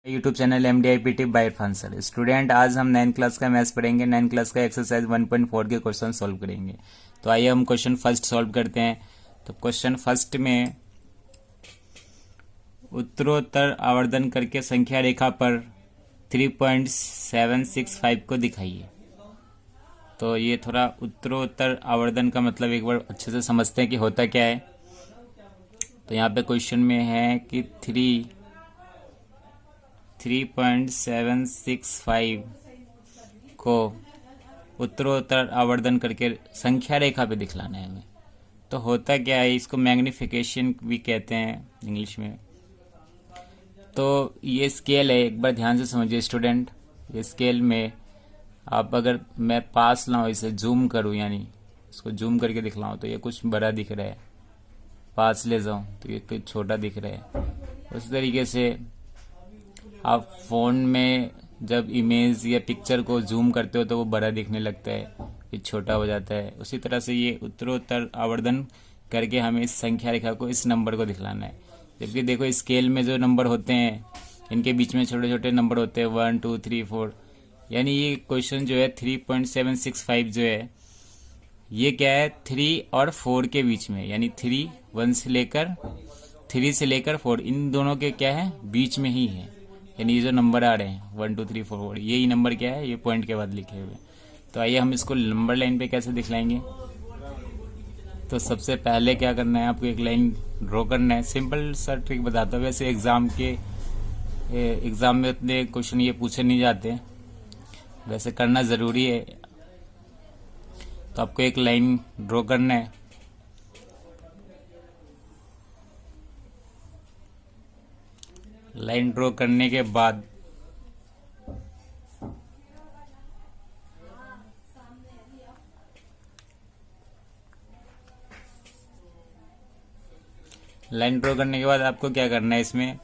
YouTube channel MDIPT by Irfan sir. Student, आज हम 9th class का मैथ्स पढ़ेंगे। 9th क्लास का एक्सरसाइज 1.4 के क्वेश्चन सॉल्व करेंगे। तो आइए हम क्वेश्चन फर्स्ट सॉल्व करते हैं। तो क्वेश्चन फर्स्ट में उत्तरोत्तर आवर्धन करके संख्या रेखा पर 3.765 को दिखाइए। तो ये थोड़ा उत्तरोत्तर आवर्धन का मतलब एक बार अच्छे से समझते हैं कि होता क्या है। तो यहाँ पे क्वेश्चन में है कि 3.765 को उत्तरोत्तर आवर्धन करके संख्या रेखा पे दिखलाना है हमें। तो होता क्या है, इसको मैग्निफिकेशन भी कहते हैं इंग्लिश में। तो ये स्केल है, एक बार ध्यान से समझिए स्टूडेंट। ये स्केल में आप अगर मैं पास लाऊं, इसे जूम करूं, यानी इसको जूम करके दिखलाऊं तो ये कुछ बड़ा दिख रहा है। पास ले जाऊं तो ये कुछ छोटा दिख रहा है। उस तरीके से आप फोन में जब इमेज या पिक्चर को जूम करते हो तो वो बड़ा दिखने लगता है, फिर छोटा हो जाता है। उसी तरह से ये उत्तरोत्तर आवर्धन करके हमें इस संख्या रेखा को, इस नंबर को दिखलाना है। जबकि देखो स्केल में जो नंबर होते हैं इनके बीच में छोटे छोटे नंबर होते हैं, 1 2 3 4। यानी ये क्वेश्चन जो है 3.765 जो है ये क्या है, 3 और 4 के बीच में, यानी 3 से लेकर 4 इन दोनों के क्या है, बीच में ही है। यानी ये जो नंबर आ रहे हैं 1 2 3 4 यही नंबर क्या है, ये पॉइंट के बाद लिखे हुए। तो आइए हम इसको नंबर लाइन पे कैसे दिखलाएंगे। तो सबसे पहले क्या करना है, आपको एक लाइन ड्रॉ करना है। सिंपल सा ट्रिक बताता हूँ। वैसे एग्जाम में इतने क्वेश्चन ये पूछे नहीं जाते, वैसे करना जरूरी है। तो आपको एक लाइन ड्रॉ करना है। लाइन ड्रॉ करने के बाद आपको क्या करना है, इसमें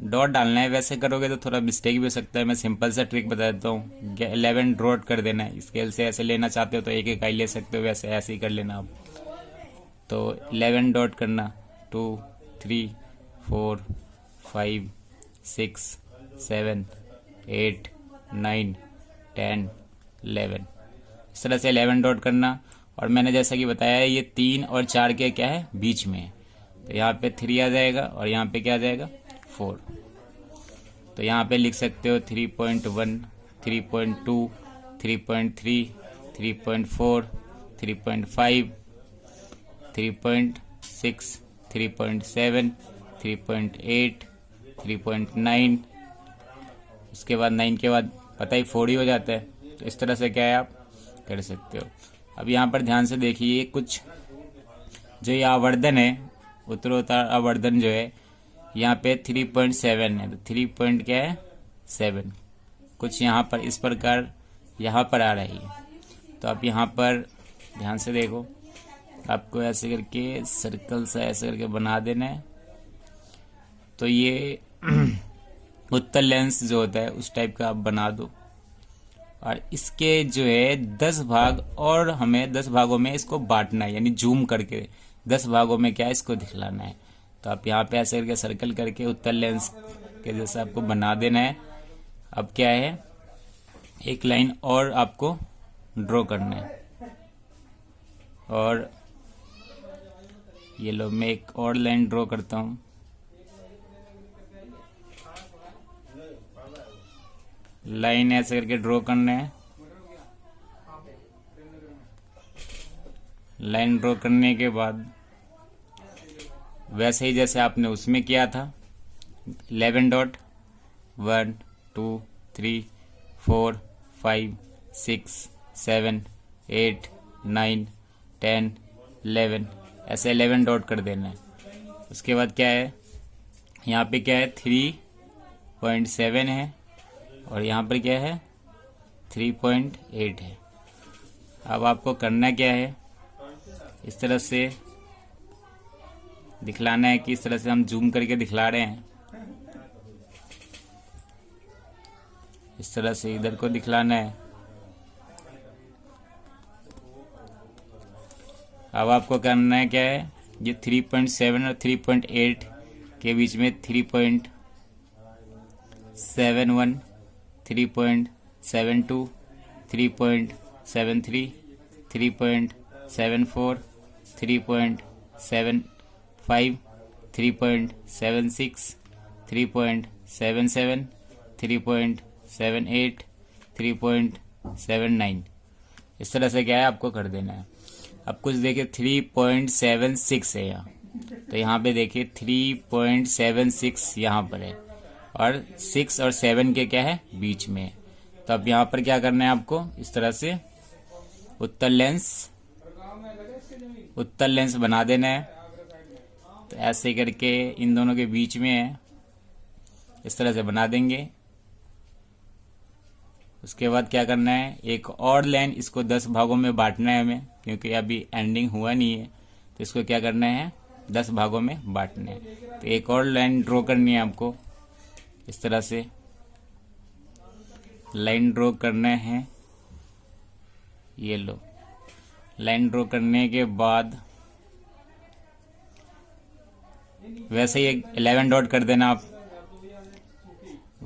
डॉट डालना है। वैसे करोगे तो थोड़ा मिस्टेक भी हो सकता है, मैं सिंपल सा ट्रिक बता देता हूँ। 11 डॉट कर देना है। स्केल से ऐसे लेना चाहते हो तो एक इकाई ले सकते हो, वैसे ऐसे ही कर लेना आप। तो 11 डॉट करना, 2 3 4 5 6 7 8 9 10 11। इस तरह से 11 डॉट करना। और मैंने जैसा कि बताया है, ये 3 और 4 के क्या है, बीच में है। तो यहाँ पे 3 आ जाएगा और यहाँ पे क्या आ जाएगा, 4। तो यहाँ पे लिख सकते हो 3.1 3.2 3.3 3.4 3.5 3.6 3.7 3.8 3.9। उसके बाद 9 के बाद पता ही 4 ही हो जाता है। तो इस तरह से क्या है, आप कर सकते हो। अब यहाँ पर ध्यान से देखिए, कुछ जो ये आवर्धन है, उत्तरोत्तर आवर्धन जो है यहाँ पे 3.7 है। तो 3 पॉइंट क्या है, 7 कुछ यहाँ पर इस प्रकार यहाँ पर आ रही है। तो आप यहाँ पर ध्यान से देखो, आपको ऐसे करके सर्कल सा ऐसे करके बना देना है। तो ये उत्तल लेंस जो होता है उस टाइप का आप बना दो। और इसके जो है 10 भाग, और हमें 10 भागों में इसको बांटना है, यानी जूम करके 10 भागों में क्या है, इसको दिखलाना है। तो आप यहाँ पे ऐसे करके सर्कल करके उत्तल लेंस के जैसा आपको बना देना है। अब क्या है, एक लाइन और आपको ड्रॉ करना है। और ये लो, मैं एक और लाइन ड्रॉ करता हूँ। लाइन ऐसे करके ड्रॉ करना है। लाइन ड्रॉ करने के बाद वैसे ही जैसे आपने उसमें किया था, 11 डॉट 1 2 3 4 5 6 7 8 9 10 11 ऐसे 11 डॉट कर देना है। उसके बाद क्या है, यहाँ पे क्या है, 3.7 है और यहाँ पर क्या है, 3.8 है। अब आपको करना क्या है, इस तरह से दिखलाना है कि इस तरह से हम जूम करके दिखला रहे हैं। इस तरह से इधर को दिखलाना है। अब आपको करना है क्या है, ये 3.7 और 3.8 के बीच में 3.71, 3.72, 3.73, 3.74, 3.75, 3.76, 3.77, 3.78, 3.79। इस तरह से क्या है आपको कर देना है। अब कुछ देखिए 3.76 है यहाँ, तो यहाँ पे देखिए 3.76 यहाँ पर है और 6 और 7 के क्या है बीच में है। तो अब यहाँ पर क्या करना है आपको, इस तरह से उत्तल लेंस बना देना है। तो ऐसे करके इन दोनों के बीच में है, इस तरह से बना देंगे। उसके बाद क्या करना है, एक और लाइन, इसको 10 भागों में बांटना है हमें, क्योंकि अभी एंडिंग हुआ नहीं है। तो इसको क्या करना है, 10 भागों में बांटना है। तो एक और लाइन ड्रॉ करनी है आपको, इस तरह से लाइन ड्रॉ करना है। ये लो, लाइन ड्रॉ करने के बाद वैसे ही 11 डॉट कर देना आप।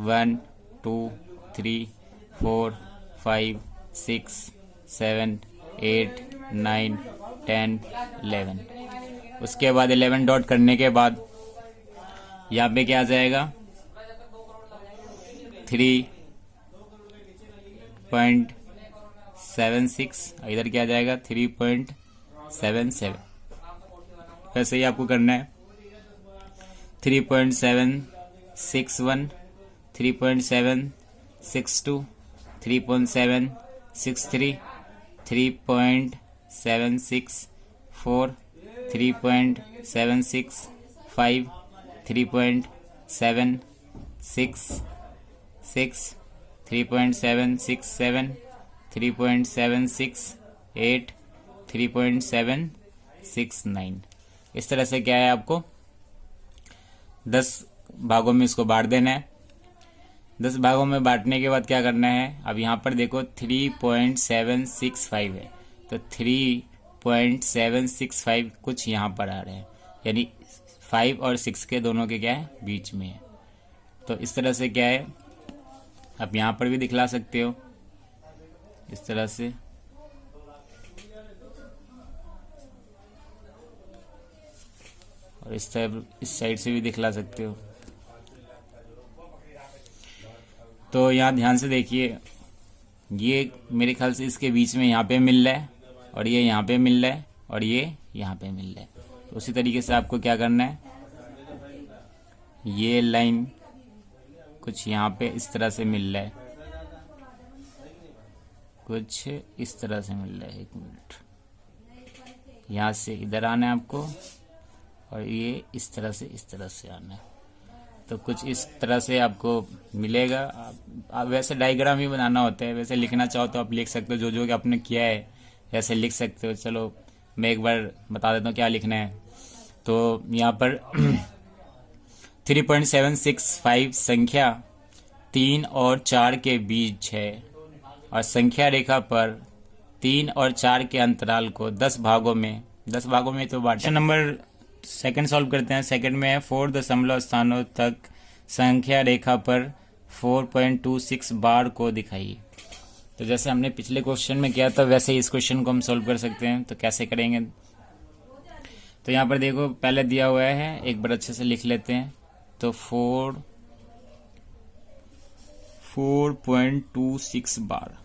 1 2 3 4 5 6 7 8 9 10 11। उसके बाद 11 डॉट करने के बाद यहाँ पे क्या आ जाएगा, 3.76, इधर क्या आ जाएगा 3.77। वैसे ही आपको करना है 3.761, 3.762, 3.763, 3.764, 3.765, 3.766, 3.767, 3.768, 3.769। इस तरह से क्या है आपको 10 भागों में इसको बांट देना है। 10 भागों में बांटने के बाद क्या करना है, अब यहाँ पर देखो 3.765 है, तो 3.765 कुछ यहाँ पर आ रहे हैं, यानी 5 और 6 के दोनों के क्या है बीच में है। तो इस तरह से क्या है, आप यहाँ पर भी दिखला सकते हो इस तरह से। और इस साइड से भी दिखला सकते हो। तो यहाँ ध्यान से देखिए, ये मेरे ख्याल से इसके बीच में यहाँ पे मिल रहा है, और ये यहाँ पे मिल रहा है, और ये यहाँ पे मिल रहा है। तो उसी तरीके से आपको क्या करना है, ये लाइन कुछ यहाँ पे इस तरह से मिल रहा है, कुछ इस तरह से मिल रहा है। 1 मिनट, यहाँ से इधर आना है आपको, और ये इस तरह से आना है। तो कुछ इस तरह से आपको मिलेगा। आप वैसे डायग्राम ही बनाना होता है, वैसे लिखना चाहो तो आप लिख सकते हो, जो आपने किया है ऐसे लिख सकते हो। चलो मैं एक बार बता देता हूँ क्या लिखना है। तो यहाँ पर 3.765 संख्या 3 और 4 के बीच है, और संख्या रेखा पर 3 और 4 के अंतराल को 10 भागों में तो बांटा। नंबर सेकंड सॉल्व करते हैं। सेकंड में है 4 दशमलव स्थानों तक संख्या रेखा पर 4.26 बार को दिखाइए। तो जैसे हमने पिछले क्वेश्चन में किया था वैसे ही इस क्वेश्चन को हम सॉल्व कर सकते हैं। तो कैसे करेंगे, तो यहाँ पर देखो पहले दिया हुआ है, एक बार अच्छे से लिख लेते हैं। तो 4.26 बार,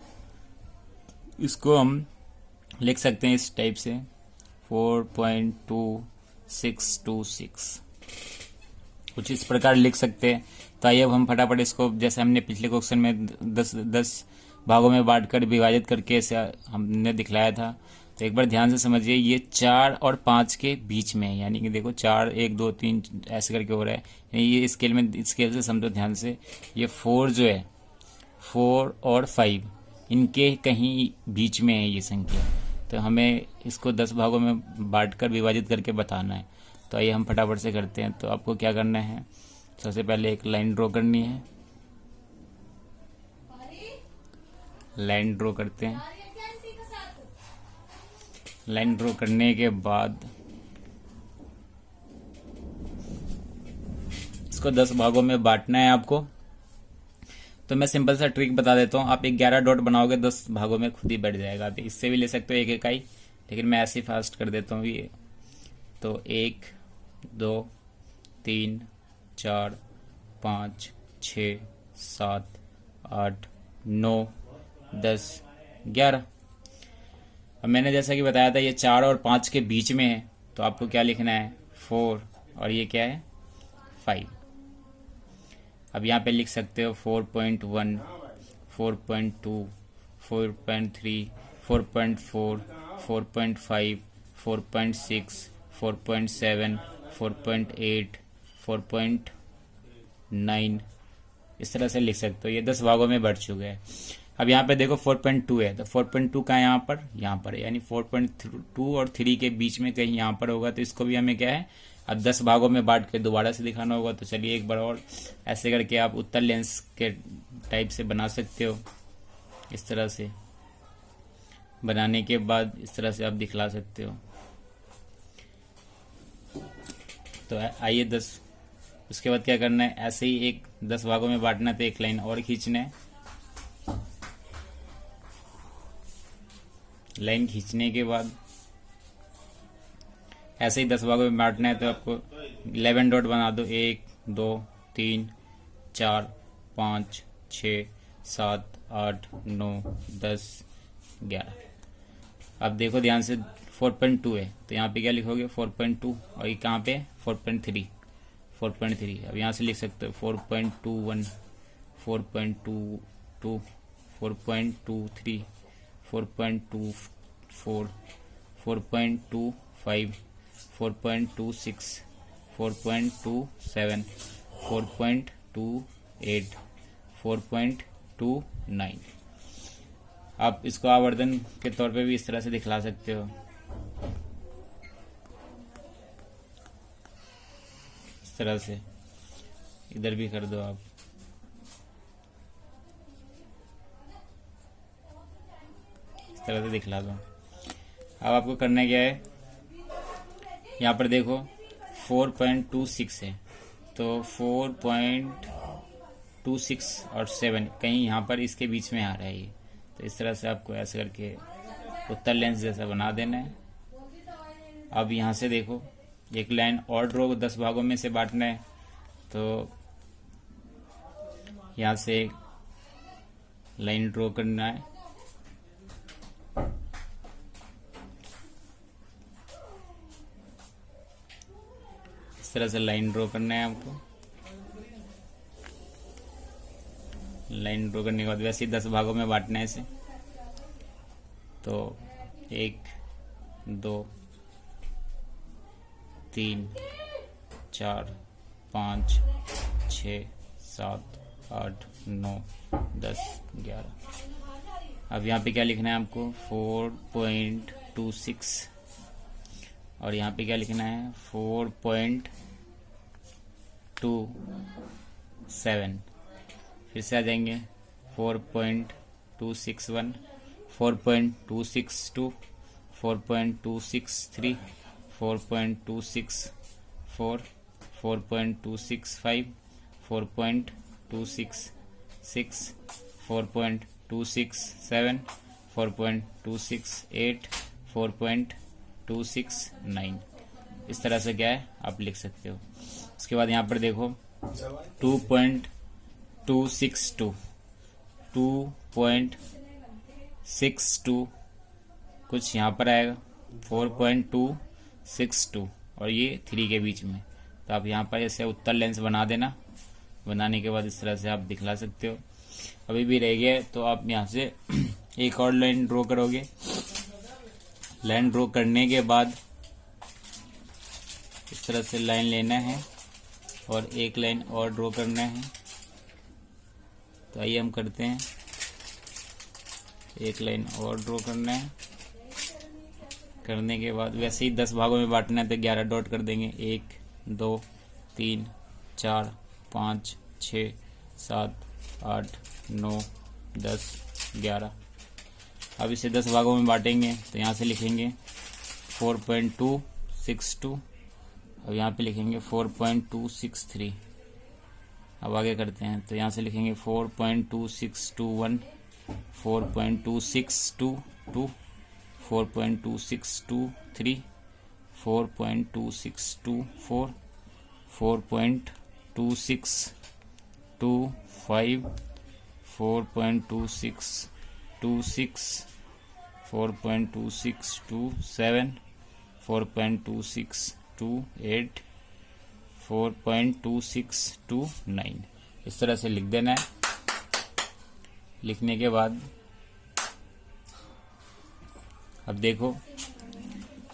इसको हम लिख सकते हैं इस टाइप से 4.2626, कुछ इस प्रकार लिख सकते हैं। तो आइए अब हम फटाफट इसको, जैसे हमने पिछले क्वेश्चन में 10 भागों में बांटकर विभाजित करके इसे हमने दिखलाया था। तो एक बार ध्यान से समझिए, ये 4 और 5 के बीच में है, यानी कि देखो 4 1 2 3 ऐसे करके हो रहा है, यानी ये स्केल से समझो ध्यान से। ये 4 जो है, 4 और 5 इनके कहीं बीच में है ये संख्या। तो हमें इसको 10 भागों में बांटकर विभाजित करके बताना है। तो आइए हम फटाफट से करते हैं। तो आपको क्या करना है, सबसे पहले एक लाइन ड्रॉ करनी है। लाइन ड्रॉ करते हैं। लाइन ड्रॉ करने के बाद इसको 10 भागों में बांटना है आपको। तो मैं सिंपल सा ट्रिक बता देता हूँ। आप एक 11 डॉट बनाओगे 10 भागों में खुद ही बढ़ जाएगा। आप इससे भी ले सकते हो एक इकाई, लेकिन मैं ऐसे ही फास्ट कर देता हूँ ये। तो 1 2 3 4 5 6 7 8 9 10 11। अब मैंने जैसा कि बताया था ये 4 और 5 के बीच में है, तो आपको क्या लिखना है 4, और ये क्या है 5। अब यहाँ पे लिख सकते हो 4.1 4.2 4.3 4.4 4.5 4.6 4.7 4.8 4.9, इस तरह से लिख सकते हो। ये 10 भागों में बढ़ चुके हैं। अब यहाँ पे देखो 4.2 है, तो 4.2 का यहाँ पर है, यानी 4.2 और 3 के बीच में कहीं यहाँ पर होगा, तो इसको भी हमें क्या है अब 10 भागों में बांट के दोबारा से दिखाना होगा। तो चलिए एक बार और ऐसे करके आप उत्तर लेंस के टाइप से बना सकते हो। इस तरह से बनाने के बाद इस तरह से आप दिखला सकते हो। तो आइए 10, उसके बाद क्या करना है, ऐसे ही एक 10 भागों में बांटना है, तो एक लाइन और खींचना है। लाइन खींचने के बाद ऐसे ही 10 भागों में बांटना है, तो आपको 11 डॉट बना दो। 1 2 3 4 5 6 7 8 9 10 11। अब देखो ध्यान से 4.2 है, तो यहाँ पे क्या लिखोगे 4.2, और ये कहाँ पे 4.3 4.3। अब यहाँ से लिख सकते हो 4.21 4.22 4.23 4.24 4.25 4.26 4.27 4.28 4.29। आप इसको आवर्धन के तौर पे भी इस तरह से दिखला सकते हो। इस तरह से इधर भी कर दो आप। इस तरह से दिखला दो। अब आपको करना क्या है, यहाँ पर देखो 4.26 है, तो 4.26 और 7 कहीं यहाँ पर इसके बीच में आ रहा है ये। तो इस तरह से आपको ऐसे करके उत्तर लेंस जैसा बना देना है। अब यहाँ से देखो एक लाइन और ड्रॉ 10 भागों में से बांटना है, तो यहाँ से एक लाइन ड्रॉ करना है। इस तरह से लाइन ड्रॉ करना है आपको। लाइन ड्रॉ करने के बाद वैसे ही 10 भागों में बांटना है इसे। तो 1 2 3 4 5 6 7 8 9 10 11। अब यहाँ पे क्या लिखना है आपको 4.26, और यहाँ पे क्या लिखना है 4.27। फिर से आ जाएंगे 4.261 4.262 4.263 4.264 4.265 4.266 4.267 4.268 4.269। इस तरह से क्या है आप लिख सकते हो। उसके बाद यहाँ पर देखो 2.262 2.62 कुछ यहाँ पर आएगा 4.262 और ये 3 के बीच में। तो आप यहाँ पर ऐसे उत्तर लेंस बना देना। बनाने के बाद इस तरह से आप दिखला सकते हो। अभी भी रह गया तो आप यहाँ से एक और लाइन ड्रॉ करोगे। लाइन ड्रॉ करने के बाद इस तरह से लाइन लेना है और एक लाइन और ड्रॉ करना है। तो आइए हम करते हैं। एक लाइन और ड्रॉ करना है। करने के बाद वैसे ही 10 भागों में बांटना है तो 11 डॉट कर देंगे। 1 2 3 4 5 6 7 8 9 10 11। अब इसे 10 भागों में बांटेंगे तो यहाँ से लिखेंगे 4.262 और यहाँ पे लिखेंगे 4.263। अब आगे करते हैं, तो यहाँ से लिखेंगे 4.2621, 4.2622, 4.2623, 4.2624, 4.2625, 4.2626, 4.2627, 4.2628, 4.2629, इस तरह से लिख देना है। लिखने के बाद अब देखो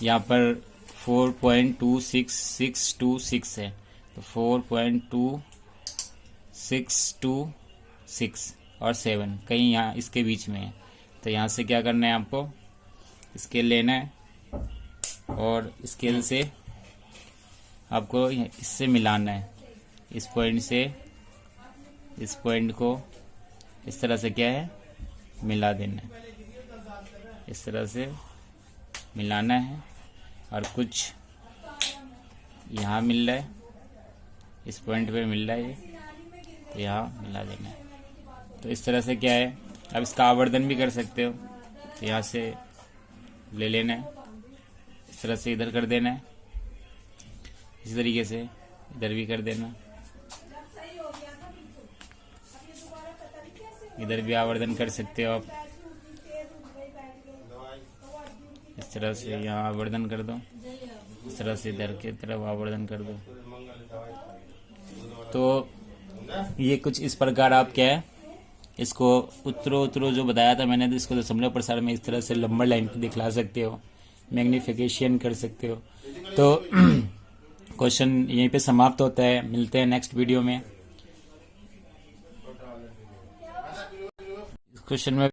यहाँ पर 4.26626 है, तो 4.2626 और 7 कहीं यहाँ इसके बीच में है, तो यहाँ से क्या करना है, आपको स्केल लेना है और स्केल से आपको इससे मिलाना है, इस पॉइंट से इस पॉइंट को इस तरह से क्या है, मिला देना है, इस तरह से मिलाना है। और कुछ यहाँ मिल रहा है, इस पॉइंट पे मिल रहा है ये, तो यहाँ मिला देना है। तो इस तरह से क्या है, अब इसका आवर्धन भी कर सकते हो, तो यहाँ से ले लेना है, इस तरह से इधर कर देना है, इसी तरीके से इधर भी कर देना, इधर भी आवर्धन कर सकते हो आप, इस तरह से यहाँ आवर्धन कर दो, इस तरह से इधर की तरफ आवर्धन कर दो। तो ये कुछ इस प्रकार आप क्या है, इसको उत्तरो जो बताया था मैंने, तो इसको दशमलव प्रसार में इस तरह से लंबा लाइन पे दिखला सकते हो, मैग्निफिकेशन कर सकते हो। तो क्वेश्चन यहीं पे समाप्त होता है, मिलते हैं नेक्स्ट वीडियो में। क्वेश्चन में